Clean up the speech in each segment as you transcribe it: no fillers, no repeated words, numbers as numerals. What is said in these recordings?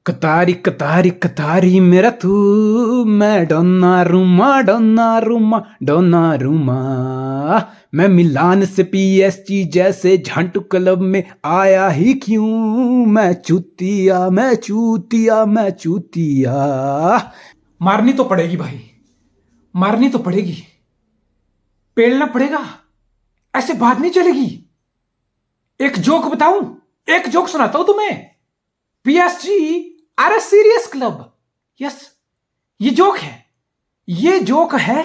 कतारी कतारी कतारी मेरा तू, मैं डोना रूमा। मैं मिलान से पीएसजी जैसे झांटू क्लब में आया ही क्यों। मैं चूतिया। मारनी तो पड़ेगी भाई, मारनी तो पड़ेगी, पेलना पड़ेगा, ऐसे बात नहीं चलेगी। एक जोक बताऊं, एक जोक सुनाता हूं तुम्हें। PSG are a serious club. Yes, ये जोक है, ये जोक है।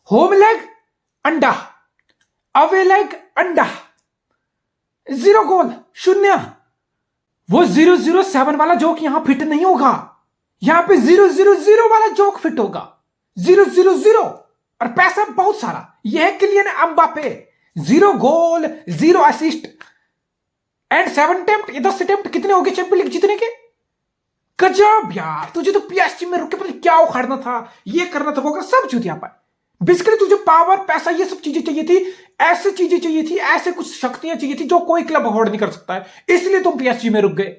होम लेग अंडा, अवे लेग अंडा, 0 गोल 0। वो 007 वाला जोक यहां फिट नहीं होगा, यहां पे 000 वाला जोक फिट होगा। 000 और पैसा बहुत सारा। यह है Kylian Mbappe, 0 goal 0 assist and 7 attempt. ये 10 अटेम्प्ट कितने हो गए चैंपियन लीग जीतने के? गजब यार, तुझे तो पीएसजी में रुक के पता क्या उखाड़ना था, ये करना था, वो करना, सब चीज यहां पर। बेसिकली तुझे पावर, पैसा, ये सब चीजें चाहिए थी, ऐसी चीजें चाहिए थी, ऐसे कुछ शक्तियां चाहिए थी जो कोई क्लब अफोर्ड नहीं कर सकता है, इसलिए तुम पीएसजी में रुक गए।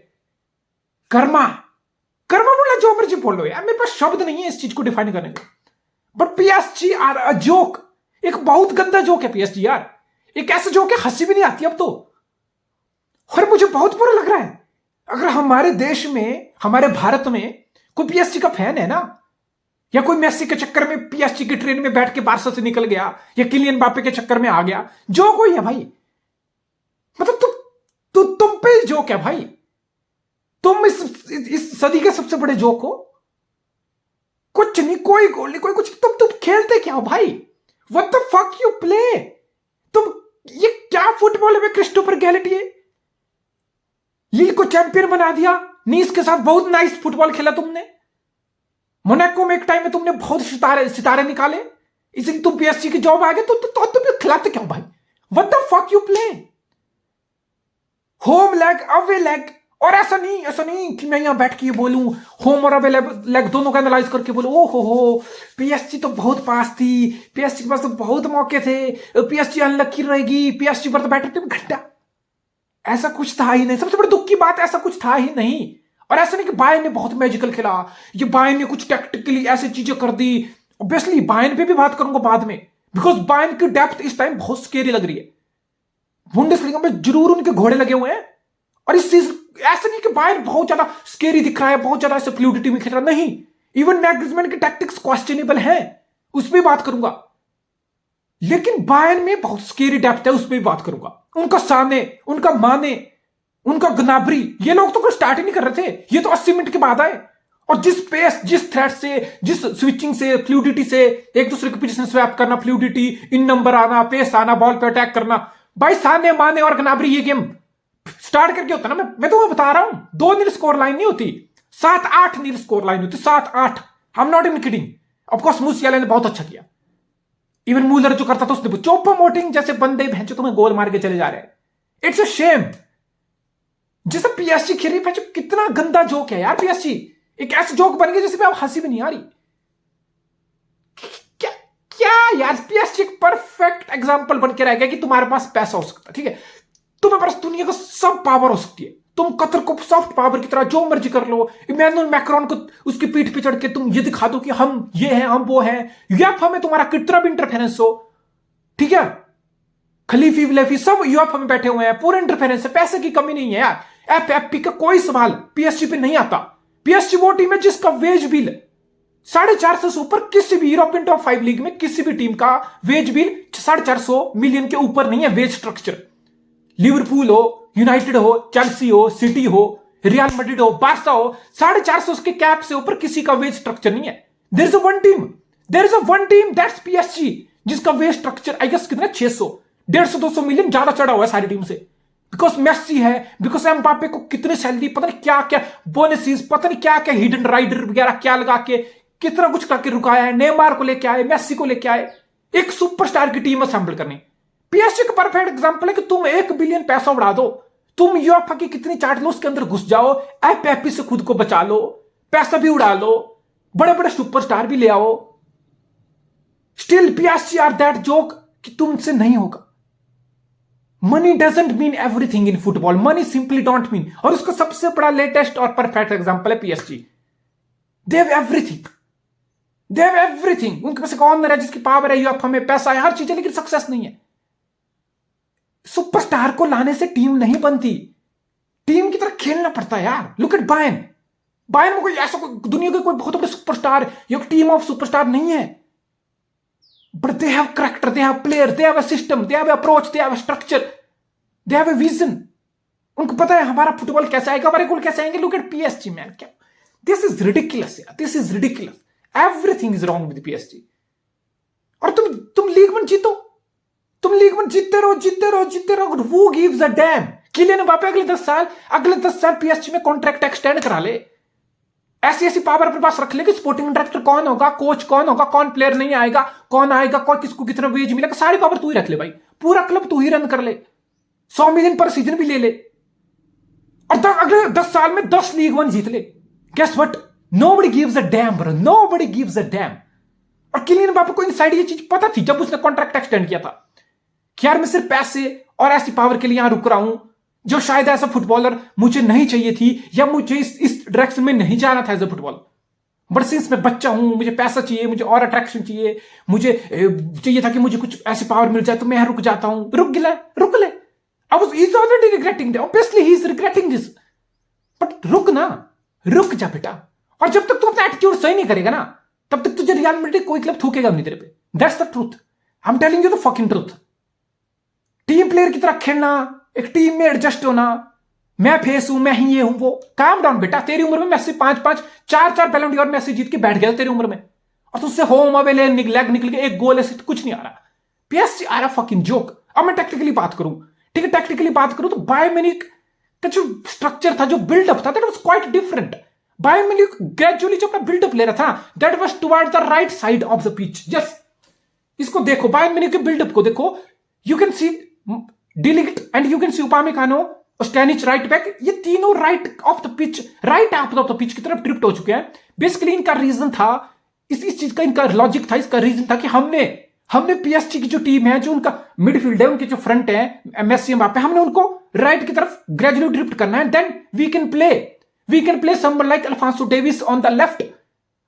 कर्मा कर्मा बोला जो मर्जी बोलो यार, मेरे पास शब्द नहीं है इस चीज को डिफाइन करने का। But PSG are a joke, एक बहुत गंदा जोक है पीएसजी यार। एक ऐसा जोक है हंसी भी नहीं आती अब तो। और मुझे बहुत बुरा लग रहा है, अगर हमारे देश में, हमारे भारत में कोई पीएसजी का फैन है ना, या कोई मेसी के चक्कर में पीएसजी की ट्रेन में बैठ के बारसा से निकल गया, या किलियन बापे के चक्कर में आ गया, जो कोई है भाई, मतलब तुम पे जोक है भाई। तुम इस सदी के सबसे बड़े जोक हो। कुछ नहीं, कोई गोल नहीं, कोई कुछ। तुम खेलते क्या हो भाई? What the fuck you play? तुम ये क्या फुटबॉल है? क्रिस्टोफर गैलेटी लीग को चैंपियन बना दिया, नीस के साथ बहुत नाइस फुटबॉल खेला तुमने। मोनाको में एक टाइम में तुमने बहुत सितारे निकाले, इसलिए तुम पीएसजी की जॉब आ गए। तो तुम खिलाते क्या हो भाई? What the fuck you play? Home leg, away leg, और ऐसा नहीं कि मैं यहां बैठ के ये बोलूं, होम और अवे लेग दोनों का एनालाइज करके बोलूं, ओ हो पीएसजी तो बहुत पास थी, पीएसजी के पास तो बहुत मौके थे, पीएसजी अनलकी रहेगी, पीएसजी पर तो बैठे थे घंटा। ऐसा कुछ था ही नहीं। सबसे बड़ी दुख की बात, ऐसा कुछ था ही नहीं। और ऐसा नहीं कि बायर्न ने बहुत मैजिकल खेला, ये बायर्न ने कुछ टैक्टिकली ऐसी चीजें कर दी। ऑब्वियसली बायर्न पे भी बात करूंगा बाद में, बिकॉज बायर्न की डेप्थ इस टाइम बहुत स्केरी लग रही है। बुंडेसलीगा में जरूर उनके घोड़े लगे हुए हैं, और इस चीज ऐसा नहीं कि बायर्न बहुत ज्यादा स्केरी दिख रहा है, बहुत ज्यादा ऐसे फ्लूइडिटी में खेल रहा, नहीं। इवन नैगल्समैन की टैक्टिक्स क्वेश्चनेबल है, उस पर बात करूंगा। लेकिन बायर्न में बहुत स्केरी डेप्थ है, उस पर भी बात करूंगा। उनका साने, उनका माने, उनका गनाब्री, ये लोग तो स्टार्ट ही नहीं कर रहे थे, ये तो 80 मिनट के बाद आए। और जिस पेस, जिस थ्रेड से, जिस स्विचिंग से, फ्लूइडिटी से, एक दूसरे के पोजीशन स्वैप करना, फ्लूइडिटी, इन नंबर आना, पेस आना, बॉल पे अटैक करना, भाई साने, माने और गनाब्री ये गेम स्टार्ट करके होता ना। मैं तुम्हें बता रहा हूं, 2-0 स्कोर लाइन नहीं होती, 7-8 स्कोर लाइन होती, 7-8। I am not in kidding. Of course मूसियाला ने बहुत अच्छा किया, इवन मूलर जो करता था उसने, चोपा मोटिंग जैसे बंदे भैंचो तुम्हें गोल मार के चले जा रहे हैं। It's a shame. जैसे पीएसजी खेल रही है, कितना गंदा जोक है यार पीएसजी। एक ऐसा जोक बन गया जैसे पे आप हंसी भी नहीं आ रही। क्या क्या यार, पीएसजी एक परफेक्ट एग्जांपल बन के रह गया कि तुम्हारे पास पैसा हो सकता है, ठीक है, तुम्हारे पास दुनिया का सब पावर हो सकती है, तुम कतर को सॉफ्ट पावर की तरह जो मर्जी कर लो। इमैनुअल मैक्रोन को उसकी पीठ पे चढ़ के तुम ये दिखा दो कि हम ये हैं, हम वो हैं, यूएफए में तुम्हारा कितना भी इंटरफेरेंस हो, ठीक है, खलीफी विलेफी सब यूएफए में बैठे हुए हैं, पूरे इंटरफेरेंस है, पैसे की कमी नहीं है यार। एफएफपी का कोई सवाल पीएसजी पे नहीं आता। पीएसजी वो टीम है जिसका वेज बिल 450 से ऊपर, किसी भी यूरोपियन टॉप 5 लीग में किसी भी टीम का वेज बिल 450 मिलियन के ऊपर नहीं है। वेज स्ट्रक्चर, लिवरपूल हो, यूनाइटेड हो, चेल्सी हो, सिटी हो, रियल मैड्रिड हो, बार्सा हो, 450 के कैप से ऊपर किसी का वेज स्ट्रक्चर नहीं है। There is a one team that's PSG, जिसका वेज स्ट्रक्चर आई गेस कितना 600, 150-200 मिलियन ज्यादा चढ़ा हुआ है सारी टीम से। बिकॉज मेसी है, बिकॉज एम्बापे को कितने सैलरी, पता नहीं क्या क्या बोनसेस, पता नहीं क्या क्या हिडन राइडर वगैरह क्या लगा के कितना कुछ करके रुकाया है। नेमार को लेके आए, मेसी को लेके आए, एक सुपरस्टार की टीम असेंबल करनी। पीएसजी का परफेक्ट एग्जांपल है कि तुम 1 बिलियन पैसा उड़ा दो, तुम यूएफए की कितनी चाट लो, उसके अंदर घुस जाओ, एफएफपी से खुद को बचा लो, पैसा भी उड़ा लो, बड़े बड़े सुपरस्टार भी ले आओ, still PSG are that joke कि तुमसे नहीं होगा। Money doesn't mean everything in football, money simply don't mean. और उसका सबसे बड़ा लेटेस्ट और परफेक्ट एग्जांपल है PSG. They have everything, they have everything. उनके पास एक ऑनर है जिसकी पावर है, यूएफए में पैसा है, हर चीज है, लेकिन सक्सेस नहीं है। सुपरस्टार को लाने से टीम नहीं बनती, टीम की तरह खेलना पड़ता है यार। लुक एट बायर्न, बायर्न में कोई ऐसा दुनिया के कोई बहुत बड़े सुपरस्टार या टीम ऑफ सुपरस्टार नहीं है, but they have character, they have player, they have a system, they have approach, they have a structure, they have a vision. उनको पता है हमारा फुटबॉल कैसे आएगा, हमारे गोल कैसे आएंगे। लुक एट पीएसजी मैन, क्या दिस इज रिडिकुलस यार, this is ridiculous. Everything is wrong with PSG. और तुम लीग वन जीतो, तुम लीग वन जीतते रहो, जीतते रहो, जीतते रहो। वो gives a damn. Kylian Mbappe अगले 10 साल पीएसजी में कॉन्ट्रैक्ट एक्सटेंड करा ले, ऐसी ऐसी पावर अपने पास रख ले कि स्पोर्टिंग डायरेक्टर कौन होगा, कोच कौन होगा, कौन प्लेयर नहीं आएगा, कौन आएगा, कौन किसको कितना वेज मिलेगा, सारी पावर तू ही रख ले भाई। पूरा क्लब तू ही रन कर ले, 100 मिलियन पर सीजन भी ले ले, और अगले 10 साल में 10 लीग वन जीत ले। Guess what, nobody gives a damn bro, nobody gives a damn. और किलियन एम्बापे को इनसाइड ये चीज पता थी जब उसने कॉन्ट्रैक्ट एक्सटेंड किया था कि यार मैं सिर्फ पैसे और ऐसी पावर के लिए यहां रुक रहा हूं, जो शायद ऐसा फुटबॉलर मुझे नहीं चाहिए थी, या मुझे इस डायरेक्शन में नहीं जाना था as a footballer. But since मैं बच्चा हूं, मुझे पैसा चाहिए, मुझे और अट्रैक्शन चाहिए, मुझे चाहिए था कि मुझे कुछ ऐसी पावर मिल जाए, तो मैं यहां रुक जाता हूं। रुक ले। अब he is already regretting, obviously he is regretting this. But रुक जा बेटा। और जब तक तू अपना एटीट्यूड सही नहीं करेगा ना, तब तक तुझे रियल मैड्रिड कोई क्लब थूकेगा नहीं तेरे पे। That's the truth, I am telling you the fucking truth. Team player की तरह खेलना, एक टीम में एडजस्ट होना, मैं फेस हूं, मैं ही ये हूं वो। काम डाउन बेटा, तेरी उम्र में मैसी 5-5 4-4 बैलन डोर मैसी जीत के बैठ गया तेरी उम्र में, और तुझसे होम अवे लेग निकल के एक गोल ऐसे कुछ नहीं आ रहा। पीएसजी आ रहा फकिंग जोक। अब मैं टेक्निकली बात करूं, ठीक है, टेक्निकली बात करूं तो बायर्न म्यूनिख का जो स्ट्रक्चर था, जो बिल्डअप था, that was quite different. Bayern Munich gradually जो अपना बिल्डअप ले रहा था, that was toward the right side of the pitch. Yes, इसको देखो, बायर्न म्यूनिख के बिल्डअप को देखो, you can see de Ligt and you can see Upamecano, Stanisic right back, ये तीनों right of the pitch, right half of the pitch की तरफ drift हो चुके हैं। बेसिकली इनका रीजन था, इस चीज का इनका लॉजिक था, इसका रीजन था कि हमने पीएसजी की जो टीम है, जो उनका मिडफील्ड है, उनके जो फ्रंट है मेसी एम्बापे, हमने उनको राइट की तरफ ग्रेजुअली ड्रिफ्ट करना है। Then we can play someone like Alphonso Davies on the left.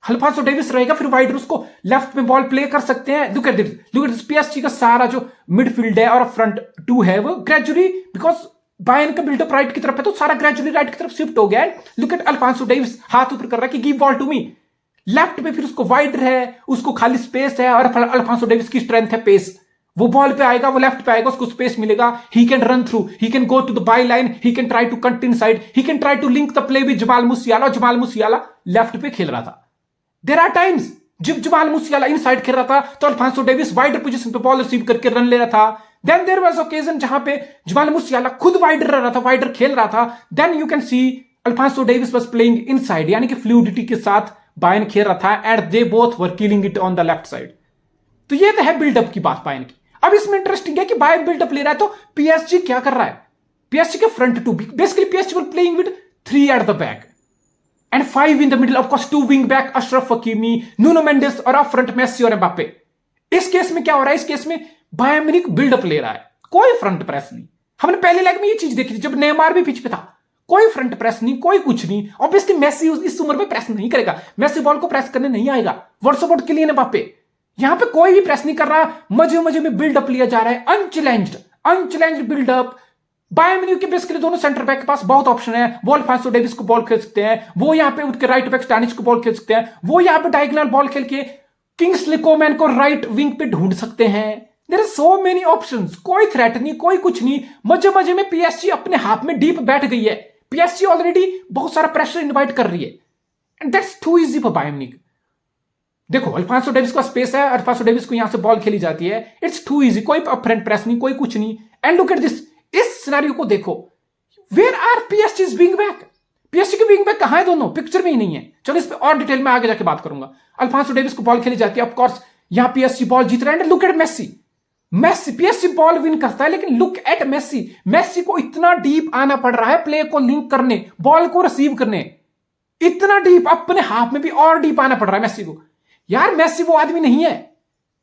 Alphonso Davies रहेगा, फिर वाइडर उसको लेफ्ट में बॉल प्ले कर सकते हैं। लुक एट दिस पीएसजी का सारा जो मिडफील्ड है और फ्रंट टू है, वो ग्रेजुअली, बिकॉज बायर्न का बिल्डअप राइट की तरफ है, तो सारा ग्रेजुअली राइट की तरफ शिफ्ट हो गया है। लुक एट अल्फांसो डेविस हाथ ऊपर कर रहा है कि give ball to me. Left पे फिर उसको वाइडर है, उसको खाली स्पेस है, और अल्फांसो डेविस की स्ट्रेंथ है पेस। वो बॉल पे आएगा, वो लेफ्ट पे आएगा, उसको स्पेस मिलेगा, he can run through, he can go to the byline, he can try to cut inside, he can try to link the play with Jamal Musiala. और Jamal मुसियाला left पे खेल रहा था। There are times जब Jamal मुसियाला inside खेल रहा था, तो अल्फांसो डेविस वाइडर पोजीशन पे बॉल रिसीव करके रन ले रहा था। देन देयर वाज ओकेजन जहां पे जमाल मुसियाला खुद वाइडर रह रहा था, वाइडर खेल रहा था। Then you can see Alphonso Davies was playing inside, यानी कि फ्लूइडिटी के साथ बायर्न खेल रहा था, and they both were killing it on the left side. तो ये तो है बिल्डअप की बात बायर्न की। अब इसमें इंटरेस्टिंग है कि बायर्न बिल्डअप ले रहा है, तो पीएसजी क्या कर रहा है? पीएसजी के front two, basically PSG were playing with 3 at the back and 5 in the middle, of course 2 wing back, Ashraf Hakimi, Nuno Mendes, और up front Messi और एम्बापे। इस केस में क्या हो रहा है? इस केस में बायर्न म्यूनिख बिल्डअप ले रहा है, कोई फ्रंट प्रेस नहीं। हमने पहले लेग में ये चीज देखी थी जब नेमार भी पिच पे था, कोई फ्रंट प्रेस नहीं, कोई कुछ नहीं। ऑब्वियसली मेसी इस उम्र में प्रेस नहीं करेगा, मेसी बॉल को प्रेस करने नहीं आएगा। What's about Kylian Mbappe? यहां पे कोई भी प्रेस नहीं कर रहा, मजे में बिल्डअप लिया जा रहा है, अनचैलेंज्ड बिल्डअप। बायर्न म्यूनिख के बेसिकली दोनों सेंटर बैक के पास बहुत ऑप्शन है। वो अल्फांसो डेविस को बॉल खेल सकते हैं, वो यहाँ पे उनके राइट बैक स्टैनिच को बॉल खेल सकते हैं, वो यहाँ पे डायगोनल बॉल खेल के किंग्सले कोमैन को राइट विंग पे ढूंढ सकते हैं। There are so many options, कोई थ्रेट नहीं, कोई कुछ नहीं। मजे में पीएसजी अपने हाथ में डीप बैठ गई है। पीएसजी ऑलरेडी बहुत सारा प्रेशर इन्वाइट कर रही है, and that's too easy for Bayern Munich. देखो अल्फांसो डेविस का स्पेस है, अल्फांसो डेविस को यहां से बॉल खेली जाती है, इट्स टू इजी, कोई फ्रंट प्रेस नहीं, कोई कुछ नहीं। एंड लुक एट दिस, इस सिनेरियो को देखो, वेयर आर पीएसजी's विंग बैक? पीएसजी के विंग बैक कहां है? दोनों पिक्चर में ही नहीं है। चलो इस पे और डिटेल में आगे जाके बात करूंगा। अल्फांसो डेविस को बॉल खेली जाती है, ऑफ कोर्स यहां पीएसजी बॉल जीत रहा है। Look at Messi, PSG ball win करता है, लेकिन लुक एट मेसी को इतना डीप आना पड़ रहा है प्ले को लिंक करने, बॉल को रिसीव करने, इतना डीप, अपने हाथ में भी और डीप आना पड़ रहा है मेसी को। यार मेसी वो आदमी नहीं है,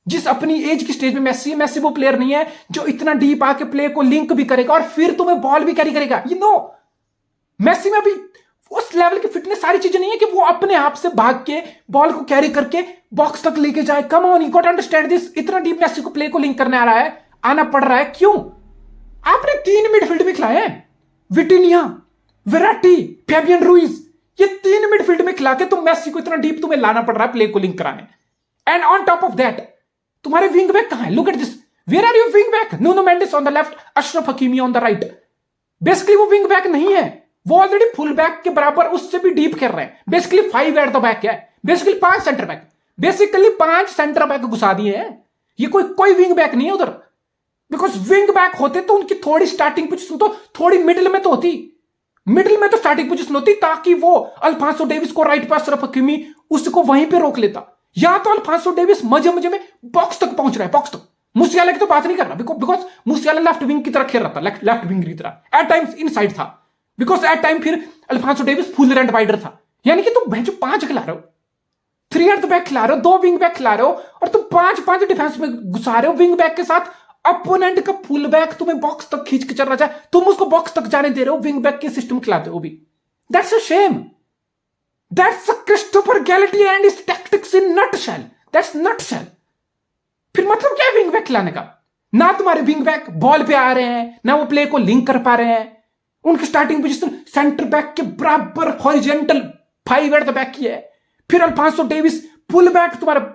जिस अपनी एज की स्टेज में मेसी है, मेसी वो प्लेयर नहीं है जो इतना डीप आके प्ले को लिंक भी करेगा और फिर तुम्हें बॉल भी कैरी करेगा। यू नो मेसी में भी उस लेवल की फिटनेस सारी चीजें नहीं है कि वो अपने आप से भाग के बॉल को कैरी करके बॉक्स तक लेके जाए। Come on, you got to understand this. इतना डीप मेसी को प्ले को लिंक करने आ रहा है, आना पड़ रहा है। क्यों? आपने 3 मिडफील्ड में खिलाए हैं, विटिनिया, वेराटी, फैबियन रूइज, ये 3 मिडफील्ड में खिला के तुम मेसी को इतना डीप तुम्हें लाना पड़ रहा है प्ले को लिंक कराने। And on top of that तुम्हारे विंग बैक कहां है? Look at this, where are you wing back? Nuno Mendes on the left, Achraf Hakimi on the right. Basically वो विंग बैक नहीं है, वो ऑलरेडी फुल बैक के बराबर उससे भी डीप खेल रहे हैं। बेसिकली 5 एट द बैक है, basically 5 centre back, basically 5 centre back घुसा दिए हैं। ये कोई विंग बैक नहीं है उधर, बिकॉज विंग बैक होते तो उनकी थोड़ी स्टार्टिंग पोजीशन तो थोड़ी मिडिल में तो होती, मिडिल में तो स्टार्टिंग पोजीशन होती ताकि वो अल्फांसो डेविस को राइट पे अशरफ हकीमी उसको वहीं पे रोक लेता। या तो अल्फांसो डेविस मजे मजे में बॉक्स तक पहुंच रहा है, बॉक्स तक। मुसियाला की तो बात नहीं कर रहा बिकॉज मुसियाला लेफ्ट विंग की तरह खेल रहा था, लेफ्ट विंग की तरह, एट टाइम्स इन साइड था, बिकॉज एट टाइम फिर अल्फांसो डेविस फुल रेंट वाइडर था। यानी कि तुम जो 5 खिला रहे हो, 3 एट द बैक खिला रहे हो, 2 विंग बैक खिला रहे हो और तुम 5 डिफेंस में घुसा रहे हो विंग बैक के साथ। अपोनेंट का फुल बैक तुम्हें बॉक्स तक खींच के चल रहा है, तुम उसको बॉक्स तक जाने दे रहे हो, विंग बैक के सिस्टम खिलाते हो भी। That's a shame, that's a Christophe Galtier and his tactics in nutshell, that's nutshell. फिर मतलब क्या है विंग बैक खिलाने का? ना तुम्हारे विंग बैक बॉल पे आ रहे हैं, ना वो प्ले को लिंक कर पा रहे हैं। उनकी स्टार्टिंग पोजीशन सेंटर बैक के बराबर हॉरिजॉन्टल 5 एट द बैक की है। फिर अल्फांसो डेविस फुल बैक तुम्हारा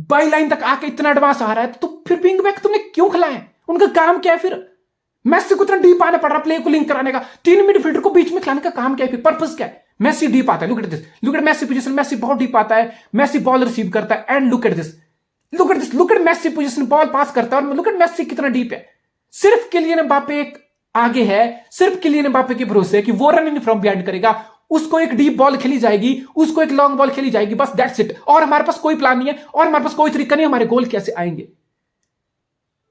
बाई लाइन तक आके इतना एडवांस आ रहा है, तो फिर विंग बैक तुमने क्यों खिलाए? उनका काम क्या है? फिर मेसी को इतना डीप आना पड़ रहा प्ले को लिंक कराने का, 3 मिडफील्डर को बीच में खिलाने का काम क्या है? फिर पर्पस क्या है? मेसी डीप आता है, look at this, look at Messi position, Messi बहुत डीप आता है, मेसी बॉल रिसीव करता है and look at this, look at this, look at Messi position, ball pass करता है और लुक एट मेसी कितना डीप है। सिर्फ किलियन एम्बापे एक आगे है, सिर्फ किलियन एम्बापे के भरोसे है कि वो रनिंग फ्रॉम बिहाइंड करेगा, उसको एक डीप बॉल खेली जाएगी, उसको एक लॉन्ग बॉल खेली जाएगी, बस दैट्स इट। और हमारे पास कोई प्लान नहीं है और हमारे पास कोई तरीका नहीं हमारे गोल कैसे आएंगे।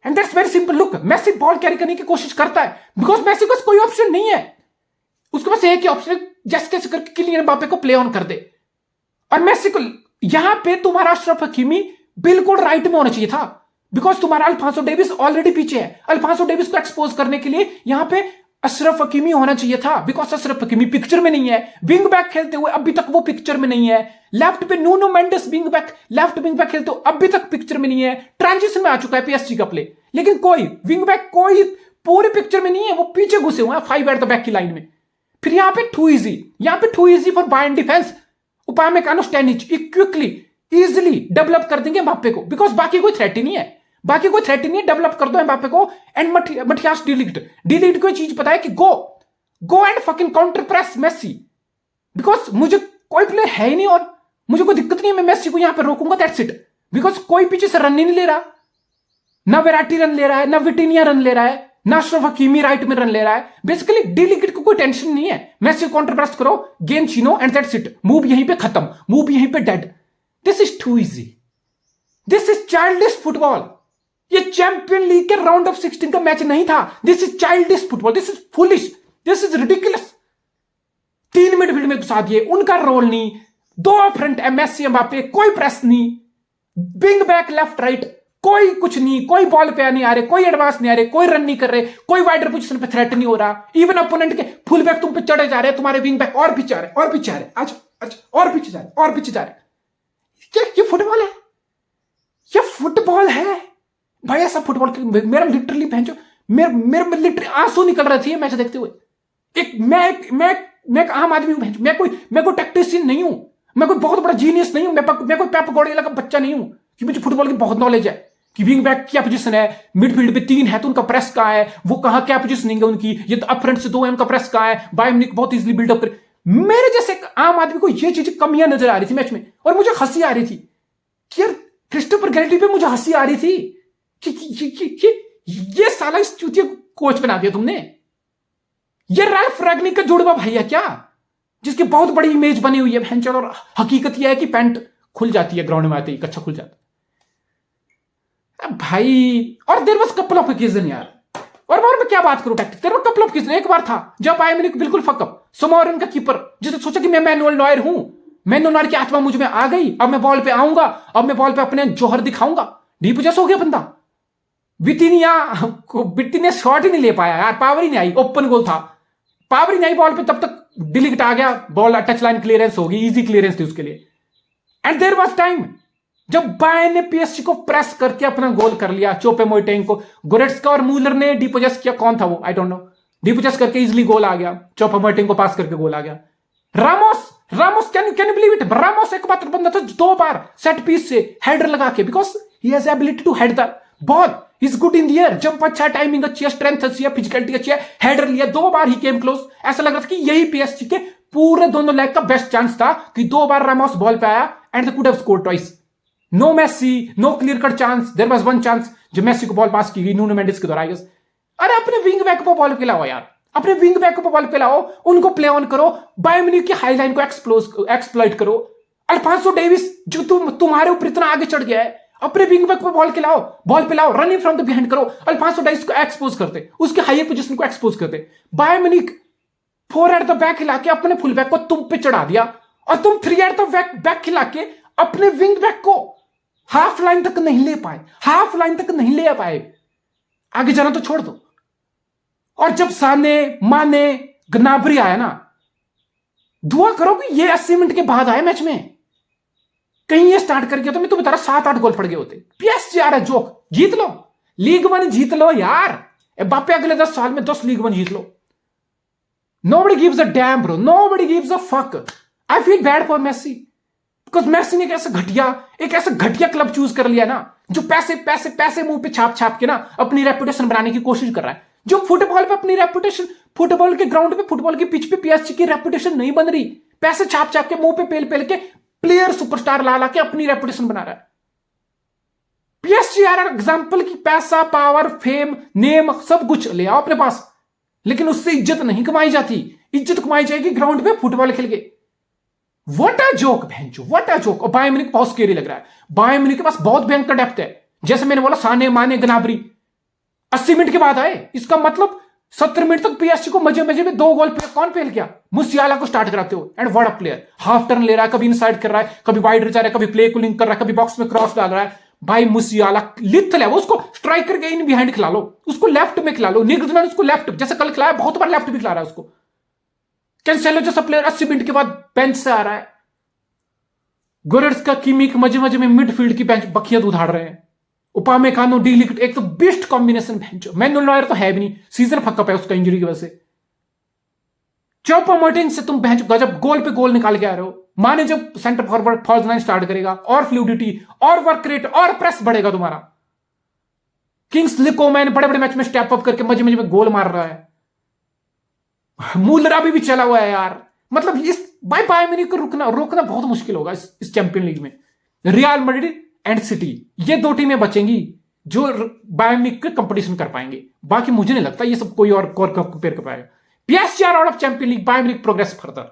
And that's very simple. Look, Messi ball carry करने की कोशिश करता है बिकॉज मेसी को कोई ऑप्शन नहीं है, उसके पास एक ही ऑप्शन है, जैसे कैसे करके किलियन एम्बापे को प्ले ऑन कर दे। और मेसी को यहां पे तुम्हारा अशरफ हकीमी बिल्कुल राइट में होना चाहिए था, बिकॉज तुम्हारा अल्फांसो डेविस ऑलरेडी पीछे है। अल्फांसो डेविस को एक्सपोज करने के लिए यहां पे अशरफ हकीमी होना चाहिए था, बिकॉज अशरफ हकीमी पिक्चर में नहीं है, विंग बैक खेलते हुए अभी तक वो पिक्चर में नहीं है। लेफ्ट पे Nuno Mendis wing back, left wing back खेलते हुए अभी तक पिक्चर में नहीं है। ट्रांजिशन में आ चुका है पीएसजी का प्ले, लेकिन कोई विंग बैक कोई पूरे पिक्चर में नहीं है, वो पीछे घुसे हुए हैं 5 एट द बैक की लाइन में। फिर यहां पे too easy for Bayern defence. Upamecano Stanisic quickly easily develop कर देंगे एम्बापे को, बिकॉज बाकी कोई थ्रेट ही नहीं है, बाकी कोई थ्रेट ही नहीं है। डेवलप कर दो एम्बापे को एंड मटियास डिलीट को चीज पता है कि go and fucking counter press Messi, because मुझे कोई प्लेयर है ही नहीं और मुझे कोई दिक्कत नहीं है, मैं मेसी को यहां पे रोकूंगा, दैट्स इट। बिकॉज कोई पीछे से रन नहीं ले रहा, ना वेराटी रन ले रहा है, ना विटिनिया रन ले रहा है, ना अशरफ हकीमी राइट में रन ले रहा है। बेसिकली डिलीट को कोई टेंशन नहीं है, मेसी को काउंटर प्रेस करो, गेंद छीनो एंड दैट्स इट। मूव यहीं पे खत्म, मूव यहीं पे dead. This is too easy, this is childish football. ये चैंपियन लीग के राउंड ऑफ 16 का मैच नहीं था। This is childish football, this is foolish, this is ridiculous. 3 midfield में घुसा दिए, उनका रोल नहीं, 2 फ्रंट मेसी एम्बापे, कोई प्रेस नहीं, विंग बैक लेफ्ट राइट, कोई कुछ नहीं, कोई बॉल पे नहीं आ रहे, कोई एडवांस नहीं आ रहे, कोई रन नहीं कर रहे, कोई वाइडर पोजीशन पे थ्रेट नहीं हो रहा। इवन अपोनेंट के फुल बैक तुम पे चढ़े जा रहे हैं, तुम्हारे विंग बैक और पीछे आ रहे, और पीछे आ रहे, अच्छा और पीछे जा रहे, और पीछे जा रहे। क्या ये फुटबॉल है? ये फुटबॉल है भाई, ऐसा फुटबॉल मेरा लिटरली पहचो मेरे लिटरली आंसू निकल रहे थे मैच देखते हुए। मैं एक आम आदमी हूं, मैं कोई टैक्टिशियन नहीं हूं, मैं कोई बहुत बड़ा जीनियस नहीं हूं, मैं कोई पेप गार्डियोला का बच्चा नहीं हूं कि मुझे फुटबॉल की बहुत नॉलेज है कि विंग बैक क्या पोजीशन है, मिडफील्ड पे 3 है तो उनका प्रेस कहां है, वो कहां क्या पोजीशनिंग है उनकी, ये तो अप फ्रंट से 2 है उनका प्रेस कहां है, बायर्न म्यूनिख बहुत इजीली बिल्डअप करे। मेरे जैसे एक आम आदमी को ये चीजें कमियां नजर आ रही थी मैच में और मुझे हंसी आ रही थी कि यार क्रिस्टोफर गैलेटी पे मुझे हंसी आ रही थी कि ये साला इस चूतिया कोच बना दिया तुमने। ये राल्फ रैग्निक का जुड़वा भाई है क्या, जिसकी बहुत बड़ी इमेज बनी हुई है भैंचोद, और हकीकत यह है कि पैंट खुल जाती है ग्राउंड में आते ही, कच्चा खुल जाता भाई। और there was couple of occasion यार, और मैं क्या बात करूं tactic, there was couple of occasion. एक बार था जब बायर्न म्यूनिख बिल्कुल फकअप, सोमोरन का कीपर जिसने सोचा कि मैं मैनुअल नॉयर हूं, मैनुअल नॉयर की आत्मा मुझ में आ गई, अब मैं बॉल पे आऊंगा, अब मैं बॉल पे अपने जौहर दिखाऊंगा, डीपोजेस हो गया बंदा। वितीनिया शॉट ही नहीं ले पाया यार, पावर ही नहीं आई, ओपन गोल था, पावर ही नहीं आई बॉल पे, तब तक डिलीट आ गया, बॉल टच लाइन क्लियरेंस होगी, इजी क्लियरेंस थी उसके लिए। एंड देयर वाज टाइम जब बायर्न ने पीएसजी को प्रेस करके अपना गोल कर लिया, चोपे-मोटिंग को, गोरेट्स्का और मूलर ने डीपोजेस किया, कौन था वो आई डोंट नो, डीपोजेस करके इजीली गोल आ गया, चोपे-मोटिंग को पास करके गोल आ गया। Ramos can you believe it, Ramos एकमात्र बंदा था 2 बार सेट पीस से हेडर लगा के, because he has ability to head the ball, he is good in the air, jump अच्छा, टाइमिंग अच्छी है, स्ट्रेंथ अच्छी है, फिजिकलिटी अच्छी है, हेडर लिया 2 बार, ही केम क्लोज। ऐसा लग रहा था कि यही पीएसजी के पूरे दोनों लेग का बेस्ट चांस था कि 2 बार रामोस बॉल पे आया and they could have scored twice. No Messi, no clear cut chance, there was one chance जो मेसी को बॉल पास की गई नूनो मेंडिस के द्वारा। अरे अपने विंग बैक पर बॉल पिलाओ यार, अपने विंग बैक को बॉल पिलाओ, उनको प्ले ऑन करो, बायर्न म्यूनिख की हाई लाइन को एक्सप्लॉइट करो। अल्फांसो डेविस जो तुम्हारे ऊपर इतना आगे चढ़ गया है, अपने विंग बैक पर बॉल पिलाओ, रनिंग फ्रॉम द बिहाइंड करो, अल्फांसो डेविस को एक्सपोज करते, उसके हायर पोजीशन को एक्सपोज करते। Bayern Munich 4 eight the back खिला के अपने फुल बैक को तुम पे चढ़ा दिया, और तुम 3 एट द बैक खिला के अपने विंग बैक को हाफ लाइन तक नहीं ले पाए, आगे जाना तो छोड़ दो। और जब साने, माने, ग्नाब्री आया ना, दुआ करो कि ये 80 मिनट के बाद आए मैच में, कहीं ये स्टार्ट कर गया तो मैं तो बता रहा 7-8 गोल पड़ गए होते। पीएसजी आ रहा है, जोक जीत लो, लीग 1 जीत लो यार, एम्बाप्पे अगले 10 साल में 10 league 1 Jeet low. Nobody gives a damn bro, nobody gives a fuck. I feel bad for Messi because Messi ने एक ऐसा घटिया क्लब चूज कर लिया ना, जो पैसे मुंह पे छाप के ना अपनी रेपुटेशन बनाने की कोशिश कर रहा है, जो फुटबॉल पे अपनी रेपुटेशन, फुटबॉल के ग्राउंड पे, फुटबॉल की पिच पे पीएसजी की रेपुटेशन नहीं बन रही, पैसे छाप के मुंह पे पेल के प्लेयर सुपरस्टार ला के अपनी रेपुटेशन बना रहा है। पीएसजी यार एग्जांपल की पैसा, पावर, फेम, नेम सब कुछ ले आओ अपने पास, लेकिन उससे इज्जत नहीं कमाई जाती, इज्जत कमाई जाएगी ग्राउंड पे फुटबॉल खेल के। व्हाट अ जोक भैंचो, व्हाट अ जोक। और बायर्न म्यूनिख बहुत स्केरी लग रहा है, बायर्न म्यूनिख के पास बहुत भयंकर डेप्थ है, जैसे मैंने बोला साने, माने, ग्नाब्री 80 मिनट के बाद आए, इसका मतलब 70 मिनट तक पीएसजी को मजे में 2 गोल कौन पेल किया, मुसियाला को स्टार्ट कराते हो। And what a player, half turn ले रहा है, कभी इनसाइड कर रहा है, कभी वाइड जा रहा है, कभी प्ले को लिंक कर रहा है, कभी बॉक्स में क्रॉस डाल रहा है। भाई मुसियाला लिथल है वो, उसको स्ट्राइकर के इन बिहाइंड खिला लो, उसको लेफ्ट में खिला लो, निग्जमैन उसको लेफ्ट, जैसे कल खिलाया, बहुत बार लेफ्ट भी खिला रहा है उसको। कैंसेलो जैसा प्लेयर 80 मिनट के बाद बेंच से आ रहा है, गोरेट्स्का, किमिक मजे में मिडफील्ड की बेंच बखियत उधार रहे हैं, उपामेकानो, डी लीट, एक तो best combination bench. Manuel Neuer तो है भी नहीं, सीजन फकअप है उसका इंजरी की वजह से। चोपा-मोटिंग से तुम बेंच गजब गोल पे गोल निकाल के आ रहे हो। माने जब centre forward false line start करेगा, और फ्लूडिटी और वर्क रेट और प्रेस बढ़ेगा तुम्हारा। किंग्सले कोमैन बड़े मैच में स्टेप अप करके मजे में गोल मार रहा है, मूलर अभी भी चला हुआ है यार। मतलब इस बायर्न म्यूनिख को रोकना बहुत मुश्किल होगा इस चैंपियन लीग में। रियल मैड्रिड एंड सिटी, ये 2 टीमें बचेंगी जो बायर्न म्यूनिख के कंपटीशन कर पाएंगे, बाकी मुझे नहीं लगता ये सब कोई और कंपेयर कर पाएगा। PSG are out of champion league, Bayern Munich progress further.